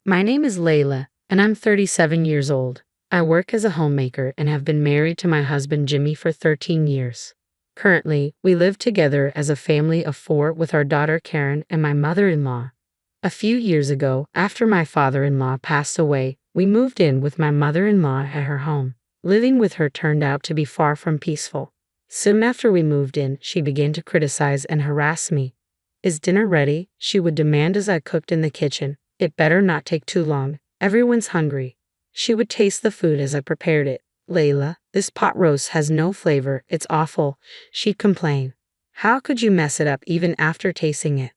My name is Layla, and I'm 37 years old. I work as a homemaker and have been married to my husband Jimmy for 13 years. Currently, we live together as a family of four with our daughter Karen and my mother-in-law. A few years ago, after my father-in-law passed away, we moved in with my mother-in-law at her home. Living with her turned out to be far from peaceful. Soon after we moved in, she began to criticize and harass me. "Is dinner ready?" she would demand as I cooked in the kitchen. "It better not take too long. Everyone's hungry." She would taste the food as I prepared it. "Layla, this pot roast has no flavor. It's awful," she'd complain. "How could you mess it up even after tasting it?"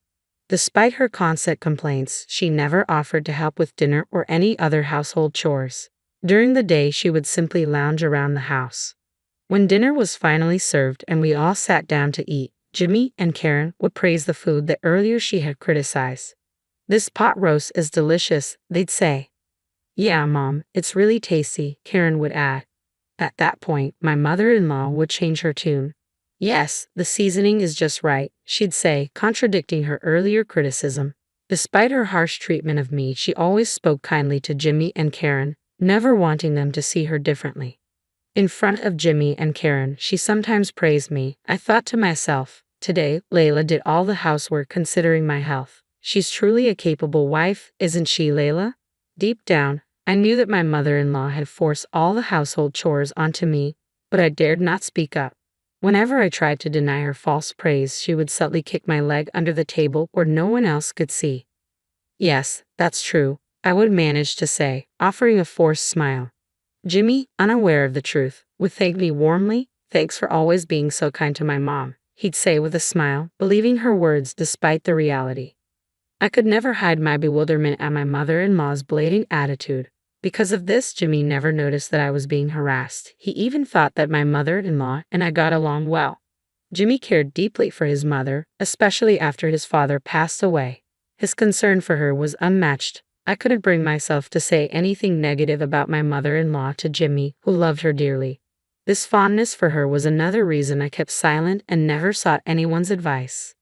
Despite her constant complaints, she never offered to help with dinner or any other household chores. During the day, she would simply lounge around the house. When dinner was finally served and we all sat down to eat, Jimmy and Karen would praise the food that earlier she had criticized. "This pot roast is delicious," they'd say. "Yeah, Mom, it's really tasty," Karen would add. At that point, my mother-in-law would change her tune. "Yes, the seasoning is just right," she'd say, contradicting her earlier criticism. Despite her harsh treatment of me, she always spoke kindly to Jimmy and Karen, never wanting them to see her differently. In front of Jimmy and Karen, she sometimes praised me. I thought to myself, today, Layla did all the housework considering my health. She's truly a capable wife, isn't she, Layla? Deep down, I knew that my mother-in-law had forced all the household chores onto me, but I dared not speak up. Whenever I tried to deny her false praise, she would subtly kick my leg under the table where no one else could see. "Yes, that's true," I would manage to say, offering a forced smile. Jimmy, unaware of the truth, would thank me warmly. "Thanks for always being so kind to my mom," he'd say with a smile, believing her words despite the reality. I could never hide my bewilderment at my mother-in-law's blatant attitude. Because of this, Jimmy never noticed that I was being harassed. He even thought that my mother-in-law and I got along well. Jimmy cared deeply for his mother, especially after his father passed away. His concern for her was unmatched. I couldn't bring myself to say anything negative about my mother-in-law to Jimmy, who loved her dearly. This fondness for her was another reason I kept silent and never sought anyone's advice.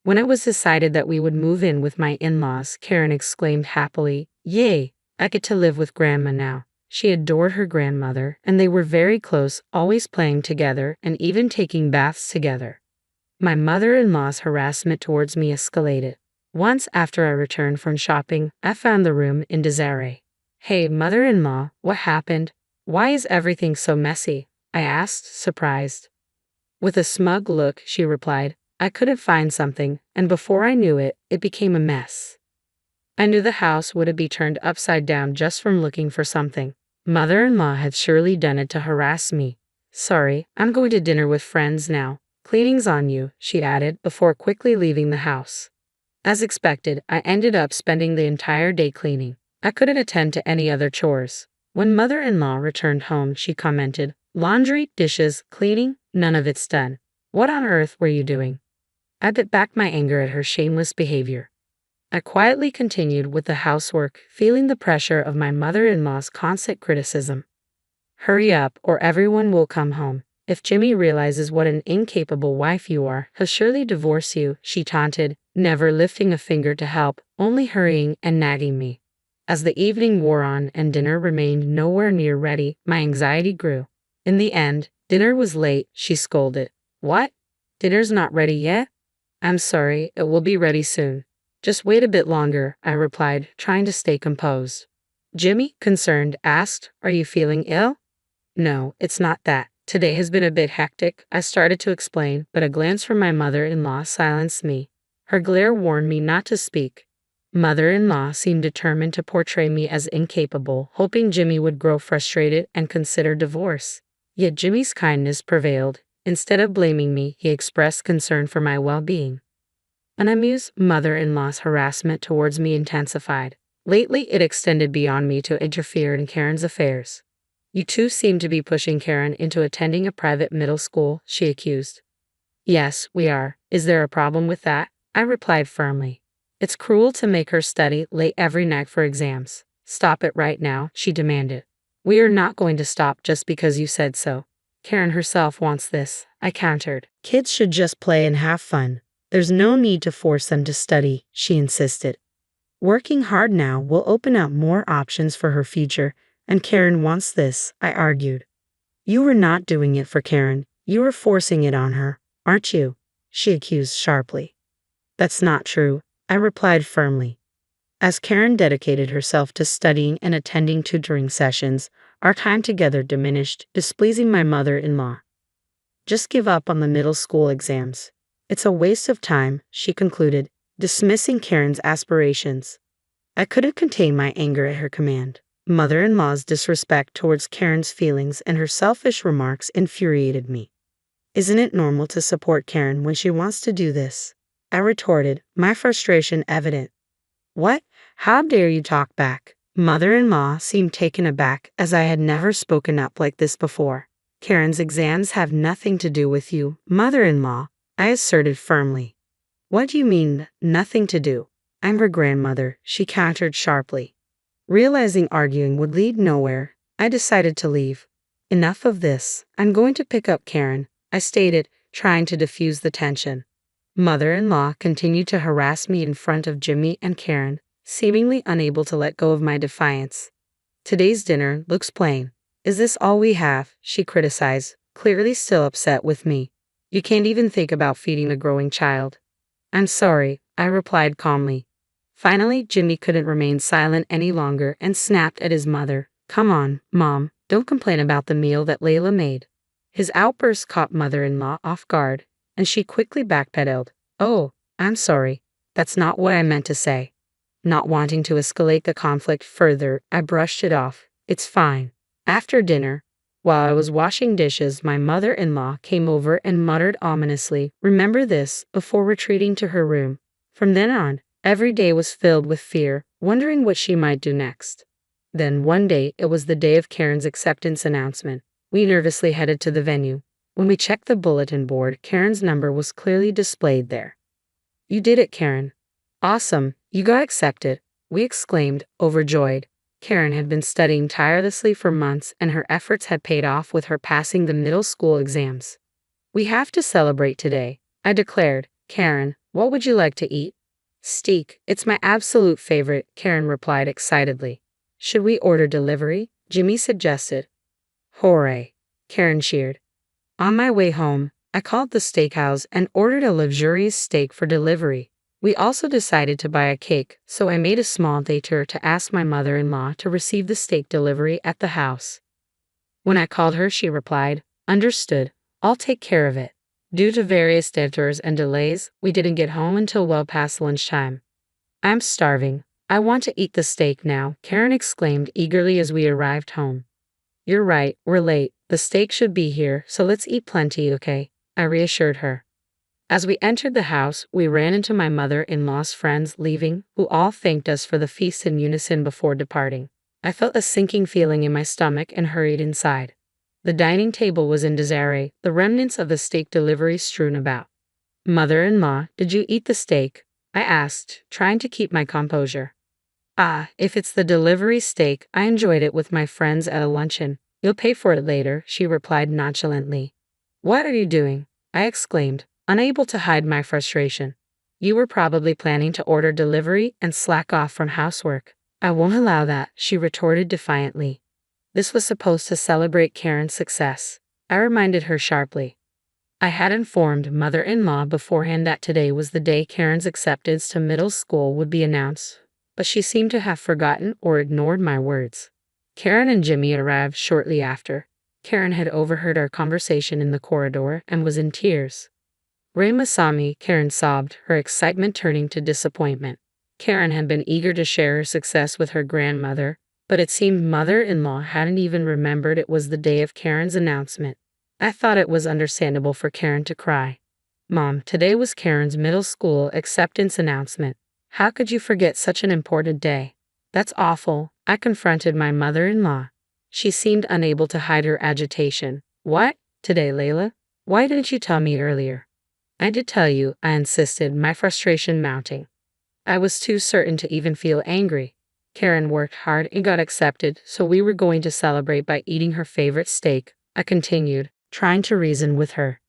When it was decided that we would move in with my in-laws, Karen exclaimed happily, "Yay, I get to live with Grandma now." She adored her grandmother, and they were very close, always playing together and even taking baths together. My mother-in-law's harassment towards me escalated. Once after I returned from shopping, I found the room in disarray. "Hey, mother-in-law, what happened? Why is everything so messy?" I asked, surprised. With a smug look, she replied, "I couldn't find something, and before I knew it, it became a mess." I knew the house would be turned upside down just from looking for something. Mother-in-law had surely done it to harass me. "Sorry, I'm going to dinner with friends now. Cleaning's on you," she added before quickly leaving the house. As expected, I ended up spending the entire day cleaning. I couldn't attend to any other chores. When mother-in-law returned home, she commented, "Laundry, dishes, cleaning, none of it's done. What on earth were you doing?" I bit back my anger at her shameless behavior. I quietly continued with the housework, feeling the pressure of my mother-in-law's constant criticism. "Hurry up, or everyone will come home. If Jimmy realizes what an incapable wife you are, he'll surely divorce you," she taunted, never lifting a finger to help, only hurrying and nagging me. As the evening wore on and dinner remained nowhere near ready, my anxiety grew. In the end, dinner was late, she scolded. "What? Dinner's not ready yet? I'm sorry, it will be ready soon. Just wait a bit longer," I replied, trying to stay composed. Jimmy, concerned, asked, "Are you feeling ill?" "No, it's not that. Today has been a bit hectic," I started to explain, but a glance from my mother-in-law silenced me. Her glare warned me not to speak. Mother-in-law seemed determined to portray me as incapable, hoping Jimmy would grow frustrated and consider divorce. Yet Jimmy's kindness prevailed. Instead of blaming me, he expressed concern for my well-being. Unamused, mother-in-law's harassment towards me intensified. Lately, it extended beyond me to interfere in Karen's affairs. "You two seem to be pushing Karen into attending a private middle school," she accused. "Yes, we are. Is there a problem with that?" I replied firmly. "It's cruel to make her study late every night for exams." "Stop it right now," she demanded. "We are not going to stop just because you said so. Karen herself wants this," I countered. "Kids should just play and have fun. There's no need to force them to study," she insisted. Working hard now will open up more options for her future, and Karen wants this, I argued. You were not doing it for Karen, you were forcing it on her, aren't you? She accused sharply. That's not true, I replied firmly. As Karen dedicated herself to studying and attending tutoring sessions, our time together diminished, displeasing my mother-in-law. Just give up on the middle school exams. It's a waste of time, she concluded, dismissing Karen's aspirations. I couldn't contain my anger at her command. Mother-in-law's disrespect towards Karen's feelings and her selfish remarks infuriated me. Isn't it normal to support Karen when she wants to do this? I retorted, my frustration evident. What? How dare you talk back? Mother-in-law seemed taken aback as I had never spoken up like this before. Karen's exams have nothing to do with you, mother-in-law, I asserted firmly. What do you mean, nothing to do? I'm her grandmother, she countered sharply. Realizing arguing would lead nowhere, I decided to leave. Enough of this, I'm going to pick up Karen, I stated, trying to diffuse the tension. Mother-in-law continued to harass me in front of Jimmy and Karen, seemingly unable to let go of my defiance. Today's dinner looks plain. Is this all we have? She criticized, clearly still upset with me. You can't even think about feeding a growing child. I'm sorry, I replied calmly. Finally, Jimmy couldn't remain silent any longer and snapped at his mother. Come on, Mom, don't complain about the meal that Layla made. His outburst caught mother-in-law off guard, and she quickly backpedaled. Oh, I'm sorry. That's not what I meant to say. Not wanting to escalate the conflict further, I brushed it off. It's fine. After dinner, while I was washing dishes, my mother-in-law came over and muttered ominously, "Remember this," before retreating to her room. From then on, every day was filled with fear, wondering what she might do next. Then one day, it was the day of Karen's acceptance announcement. We nervously headed to the venue. When we checked the bulletin board, Karen's number was clearly displayed there. You did it, Karen. Awesome, you got accepted, we exclaimed, overjoyed. Karen had been studying tirelessly for months and her efforts had paid off with her passing the middle school exams. We have to celebrate today, I declared. Karen, what would you like to eat? Steak, it's my absolute favorite, Karen replied excitedly. Should we order delivery? Jimmy suggested. Hooray, Karen cheered. On my way home, I called the steakhouse and ordered a luxurious steak for delivery. We also decided to buy a cake, so I made a small detour to ask my mother-in-law to receive the steak delivery at the house. When I called her, she replied, "Understood, I'll take care of it." Due to various detours and delays, we didn't get home until well past lunchtime. I'm starving. I want to eat the steak now, Karen exclaimed eagerly as we arrived home. You're right, we're late. The steak should be here, so let's eat plenty, okay? I reassured her. As we entered the house, we ran into my mother-in-law's friends leaving, who all thanked us for the feast in unison before departing. I felt a sinking feeling in my stomach and hurried inside. The dining table was in disarray, the remnants of the steak delivery strewn about. Mother-in-law, did you eat the steak? I asked, trying to keep my composure. Ah, if it's the delivery steak, I enjoyed it with my friends at a luncheon. You'll pay for it later, she replied nonchalantly. What are you doing? I exclaimed, unable to hide my frustration. You were probably planning to order delivery and slack off from housework. I won't allow that, she retorted defiantly. This was supposed to celebrate Karen's success. I reminded her sharply. I had informed mother-in-law beforehand that today was the day Karen's acceptance to middle school would be announced, but she seemed to have forgotten or ignored my words. Karen and Jimmy arrived shortly after. Karen had overheard our conversation in the corridor and was in tears. Rayma saw me, Karen sobbed, her excitement turning to disappointment. Karen had been eager to share her success with her grandmother, but it seemed mother-in-law hadn't even remembered it was the day of Karen's announcement. I thought it was understandable for Karen to cry. Mom, today was Karen's middle school acceptance announcement. How could you forget such an important day? That's awful, I confronted my mother-in-law. She seemed unable to hide her agitation. What? Today, Layla? Why didn't you tell me earlier? I did tell you, I insisted, my frustration mounting. I was too certain to even feel angry. Karen worked hard and got accepted, so we were going to celebrate by eating her favorite steak, I continued, trying to reason with her.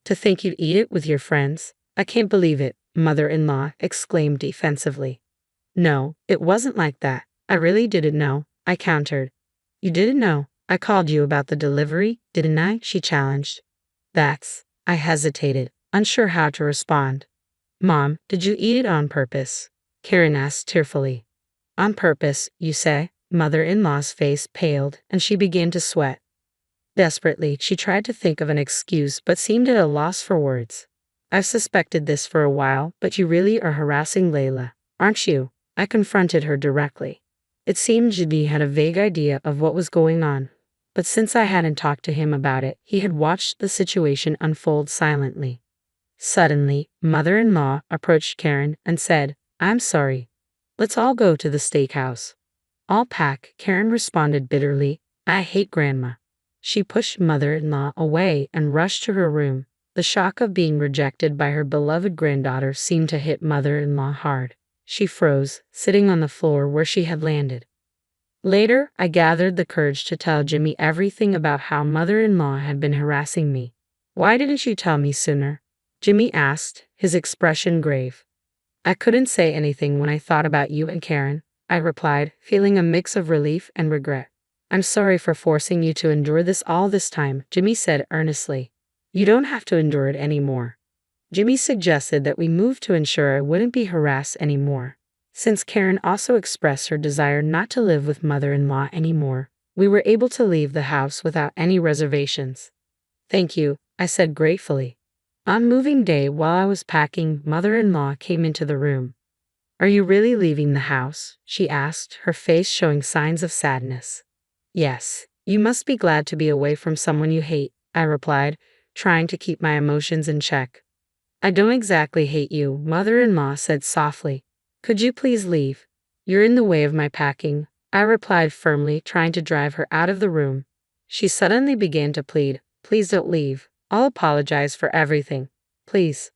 To think you'd eat it with your friends? I can't believe it, mother-in-law exclaimed defensively. No, it wasn't like that. I really didn't know, I countered. You didn't know? I called you about the delivery, didn't I? She challenged. I hesitated, unsure how to respond. Mom, did you eat it on purpose? Karen asked tearfully. On purpose, you say? Mother-in-law's face paled, and she began to sweat. Desperately, she tried to think of an excuse but seemed at a loss for words. I've suspected this for a while, but you really are harassing Layla, aren't you? I confronted her directly. It seemed Jimmy had a vague idea of what was going on, but since I hadn't talked to him about it, he had watched the situation unfold silently. Suddenly, mother-in-law approached Karen and said, I'm sorry. Let's all go to the steakhouse. I'll pack, Karen responded bitterly. I hate Grandma. She pushed mother-in-law away and rushed to her room. The shock of being rejected by her beloved granddaughter seemed to hit mother-in-law hard. She froze, sitting on the floor where she had landed. Later, I gathered the courage to tell Jimmy everything about how mother-in-law had been harassing me. Why didn't you tell me sooner? Jimmy asked, his expression grave. I couldn't say anything when I thought about you and Karen, I replied, feeling a mix of relief and regret. I'm sorry for forcing you to endure this all this time, Jimmy said earnestly. You don't have to endure it anymore. Jimmy suggested that we move to ensure I wouldn't be harassed anymore. Since Karen also expressed her desire not to live with mother-in-law anymore, we were able to leave the house without any reservations. Thank you, I said gratefully. On moving day, while I was packing, mother-in-law came into the room. Are you really leaving the house? She asked, her face showing signs of sadness. Yes, you must be glad to be away from someone you hate, I replied, trying to keep my emotions in check. I don't exactly hate you, mother-in-law said softly. Could you please leave? You're in the way of my packing, I replied firmly, trying to drive her out of the room. She suddenly began to plead, please don't leave. I'll apologize for everything. Please.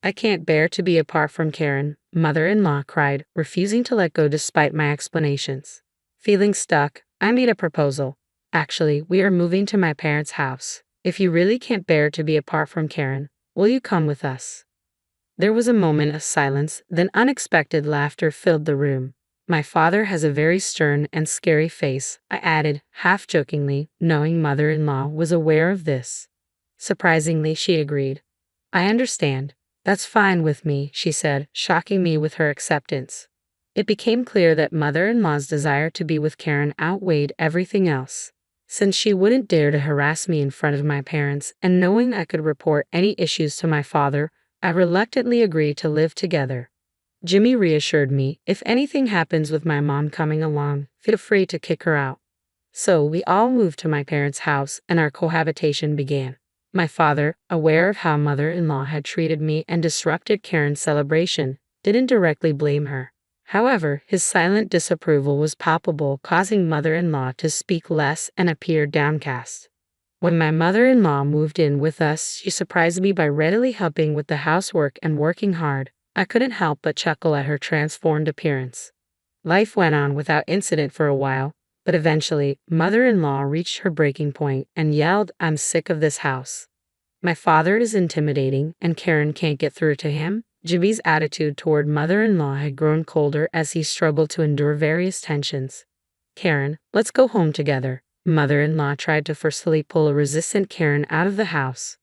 I can't bear to be apart from Karen, mother-in-law cried, refusing to let go despite my explanations. Feeling stuck, I made a proposal. Actually, we are moving to my parents' house. If you really can't bear to be apart from Karen, will you come with us? There was a moment of silence, then unexpected laughter filled the room. My father has a very stern and scary face, I added, half jokingly, knowing mother-in-law was aware of this. Surprisingly, she agreed. I understand. That's fine with me, she said, shocking me with her acceptance. It became clear that mother-in-law's desire to be with Karen outweighed everything else. Since she wouldn't dare to harass me in front of my parents, and knowing I could report any issues to my father, I reluctantly agreed to live together. Jimmy reassured me, if anything happens with my mom coming along, feel free to kick her out. So we all moved to my parents' house and our cohabitation began. My father, aware of how mother-in-law had treated me and disrupted Karen's celebration, didn't directly blame her. However, his silent disapproval was palpable, causing mother-in-law to speak less and appear downcast. When my mother-in-law moved in with us, she surprised me by readily helping with the housework and working hard. I couldn't help but chuckle at her transformed appearance. Life went on without incident for a while, but eventually, mother-in-law reached her breaking point and yelled, I'm sick of this house. My father is intimidating and Karen can't get through to him. Jimmy's attitude toward mother-in-law had grown colder as he struggled to endure various tensions. Karen, let's go home together. Mother-in-law tried to forcefully pull a resistant Karen out of the house.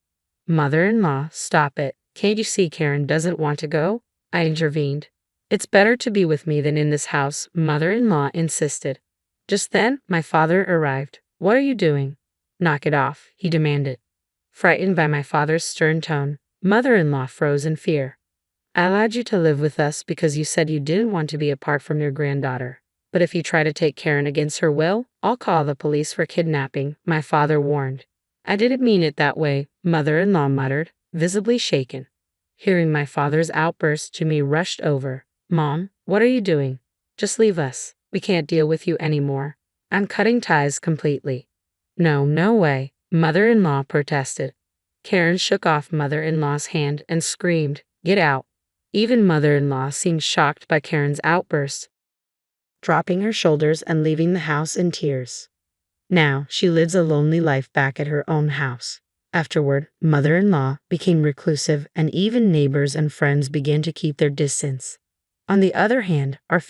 Mother-in-law, stop it. Can't you see Karen doesn't want to go? I intervened. It's better to be with me than in this house, mother-in-law insisted. Just then, my father arrived. What are you doing? Knock it off, he demanded. Frightened by my father's stern tone, mother-in-law froze in fear. I allowed you to live with us because you said you didn't want to be apart from your granddaughter. But if you try to take Karen against her will, I'll call the police for kidnapping, my father warned. I didn't mean it that way, mother-in-law muttered, visibly shaken. Hearing my father's outburst, Jimmy rushed over. Mom, what are you doing? Just leave us. We can't deal with you anymore. I'm cutting ties completely. No, no way, mother-in-law protested. Karen shook off mother-in-law's hand and screamed, Get out. Even mother-in-law seemed shocked by Karen's outburst, dropping her shoulders and leaving the house in tears. Now, she lives a lonely life back at her own house. Afterward, mother-in-law became reclusive and even neighbors and friends began to keep their distance. On the other hand, our